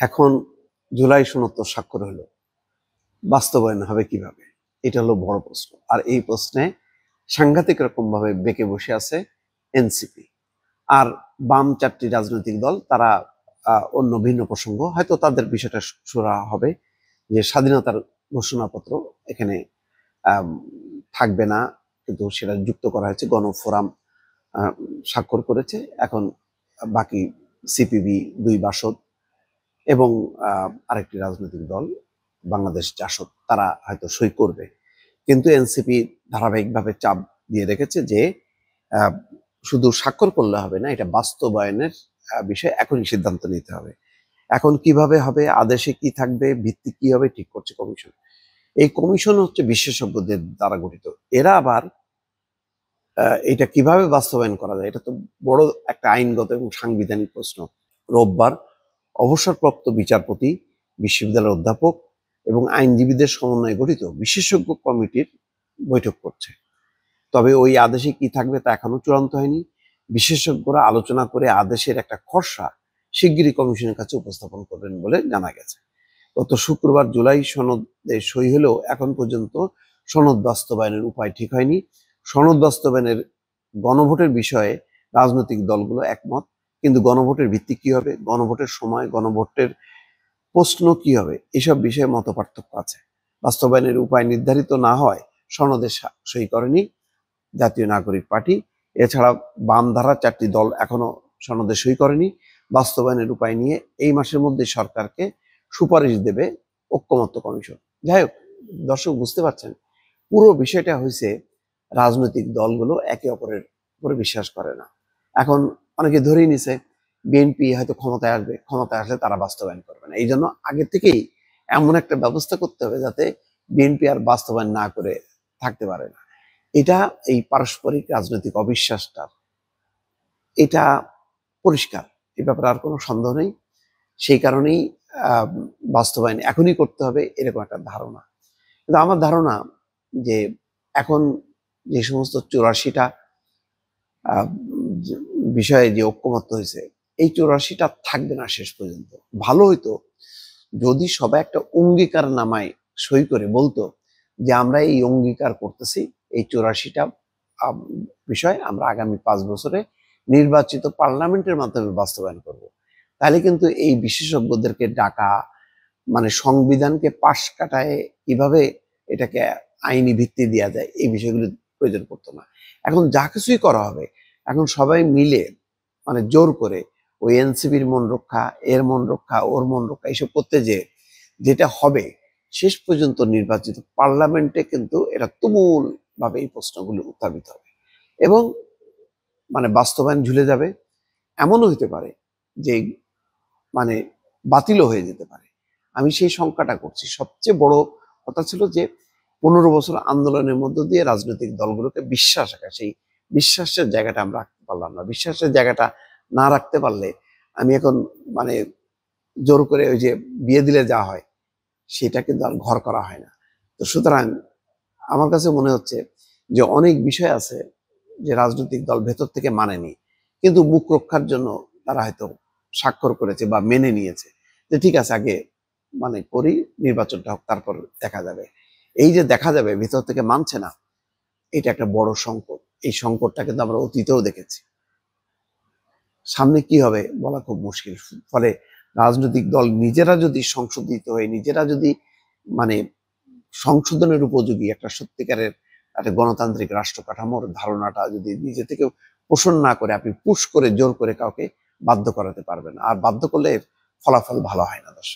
এখন জুলাই সনদ তো স্বাক্ষর হলো, বাস্তবায়ন হবে কিভাবে? এটা হলো বড় প্রশ্ন। আর এই প্রশ্নে সাংঘাতিক রকম ভাবে বেঁকে বসে আছে এনসিপি আর বাম চারটি রাজনৈতিক দল। তারা অন্য ভিন্ন প্রসঙ্গ, হয়তো তাদের বিষয়টা সুরা হবে যে স্বাধীনতার ঘোষণাপত্র এখানে থাকবে না, কিন্তু সেটা যুক্ত করা হয়েছে। গণফোরাম স্বাক্ষর করেছে, এখন বাকি সিপিবি, দুই বাসদ এবং আরেকটি রাজনৈতিক দল বাংলাদেশ জাসদ, তারা হয়তো সই করবে। কিন্তু এনসিপি ধারাবাহিকভাবে চাপ দিয়ে রেখেছে যে শুধু স্বাক্ষর করলে হবে না, এটা বাস্তবায়নের বিষয়ে এখনই সিদ্ধান্ত নিতে হবে। এখন কিভাবে হবে, আদেশে কি থাকবে, ভিত্তি কি হবে, ঠিক করছে কমিশন। এই কমিশন হচ্ছে বিশেষজ্ঞদের দ্বারা গঠিত। এরা আবার এটা কিভাবে বাস্তবায়ন করা যায়, এটা তো বড় একটা আইনগত এবং সাংবিধানিক প্রশ্ন। রোববার অবসরপ্রাপ্ত বিচারপতি, বিশ্ববিদ্যালয়ের অধ্যাপক এবং আইনজীবীদের সমন্বয়ে গঠিত বিশেষজ্ঞ কমিটির বৈঠক করছে। তবে ওই আদেশে কি থাকবে তা এখনো চূড়ান্ত হয়নি। বিশেষজ্ঞরা আলোচনা করে আদেশের একটা খসড়া শিগগিরই কমিশনের কাছে উপস্থাপন করবেন বলে জানা গেছে। গত শুক্রবার জুলাই সনদে সই হলেও এখন পর্যন্ত সনদ বাস্তবায়নের উপায় ঠিক হয়নি। সনদ বাস্তবায়নের গণভোটের বিষয়ে রাজনৈতিক দলগুলো একমত, কিন্তু গণভোটের ভিত্তি কি হবে, গণভোটের সময়, গণভোটের প্রশ্ন কি হবে, এসব বিষয়ে মতপার্থক্য আছে। বাস্তবায়নের উপায় নির্ধারিত না হয় সনদে সই করেনি জাতীয় নাগরিক পার্টি। এছাড়া বাম ধারা চারটি দল এখনো সনদে সই করেনি। বাস্তবায়নের উপায় নিয়ে এই মাসের মধ্যে সরকারকে সুপারিশ দেবে ঐকমত্য কমিশন। যাই হোক, দর্শক বুঝতে পারছেন, পুরো বিষয়টা হয়েছে রাজনৈতিক দলগুলো একে অপরের উপরে বিশ্বাস করে না। এখন অনেকে ধরেই নিছে বিএনপি হয়তো ক্ষমতায় আসবে, ক্ষমতায় আসলে তারা বাস্তবায়ন করবে না। এই জন্য আগে থেকেই এমন একটা ব্যবস্থা করতে হবে যাতে বিএনপি আর বাস্তবায়ন না করে থাকতে পারে না। এটা এই পারস্পরিক রাজনৈতিক অবিশ্বাসটা, এটা পরিষ্কার, এ ব্যাপারে আর কোনো সন্দেহ নেই। সেই কারণেই বাস্তবায়ন এখনই করতে হবে, এরকম একটা ধারণা। কিন্তু আমার ধারণা যে এখন যে সমস্ত 84টা বিষয়ে যে ঐক্যমত্য হয়েছে, এই 84টা থাকবে না শেষ পর্যন্ত। ভালো হইতো যদি সবাই একটা অঙ্গীকার নামায় সই করে বলতো যে আমরা এই অঙ্গীকার করতেছি, এই 84টা বিষয় আমরা আগামী 5 বছরে নির্বাচিত পার্লামেন্টের মাধ্যমে বাস্তবায়ন করব। তাহলে কিন্তু এই বিশেষজ্ঞদেরকে ডাকা, মানে সংবিধানকে পাশ কাটায় কিভাবে এটাকে আইনি ভিত্তি দেওয়া যায়, এই বিষয়গুলো প্রয়োজন পড়তো না। এখন যা কিছুই করা হবে, এখন সবাই মিলে মানে জোর করে ওই এনসিপির মন রক্ষা, এর মন রক্ষা, ওর মন রক্ষা, এইসব করতে যেটা হবে, শেষ পর্যন্ত নির্বাচিত পার্লামেন্টে কিন্তু এটা তুমুল ভাবে এই প্রশ্নগুলো উত্থাপিত হবে এবং মানে বাস্তবায়ন ঝুলে যাবে। এমনও হতে পারে যে মানে বাতিলও হয়ে যেতে পারে। আমি সেই শঙ্কাটা করছি। সবচেয়ে বড় কথা ছিল যে 15 বছর আন্দোলনের মধ্য দিয়ে রাজনৈতিক দলগুলোকে বিশ্বাস রাখা, সেই বিশ্বাসের জায়গাটা আমরা রাখতে পারলাম না। বিশ্বাসের জায়গাটা না রাখতে পারলে আমি এখন মানে জোর করে ওই যে বিয়ে দিলে যা হয় সেটা কিন্তু আর ঘর করা হয় না। তো সুতরাং আমার কাছে মনে হচ্ছে যে অনেক বিষয় আছে যে রাজনৈতিক দল ভেতর থেকে মানেনি, কিন্তু মুখ রক্ষার জন্য তারা হয়তো স্বাক্ষর করেছে বা মেনে নিয়েছে যে ঠিক আছে আগে মানে করি, নির্বাচনটা হোক, তারপর দেখা যাবে। এই যে দেখা যাবে ভেতর থেকে মানছে না, এটা একটা বড় সংকট। এই সংকটটা কিন্তু আমরা অতীতেও দেখেছি। সামনে কি হবে বলা খুব মুশকিল। ফলে রাজনৈতিক দল নিজেরা যদি সংশোধিত হয়ে, নিজেরা যদি মানে সংশোধনের উপযোগী একটা সত্যিকারের একটা গণতান্ত্রিক রাষ্ট্র কাঠামোর ধারণাটা যদি নিজে থেকে পোষণ না করে, আপনি পুশ করে জোর করে কাউকে বাধ্য করাতে পারবেন, আর বাধ্য করলে ফলাফল ভালো হয় না দর্শক।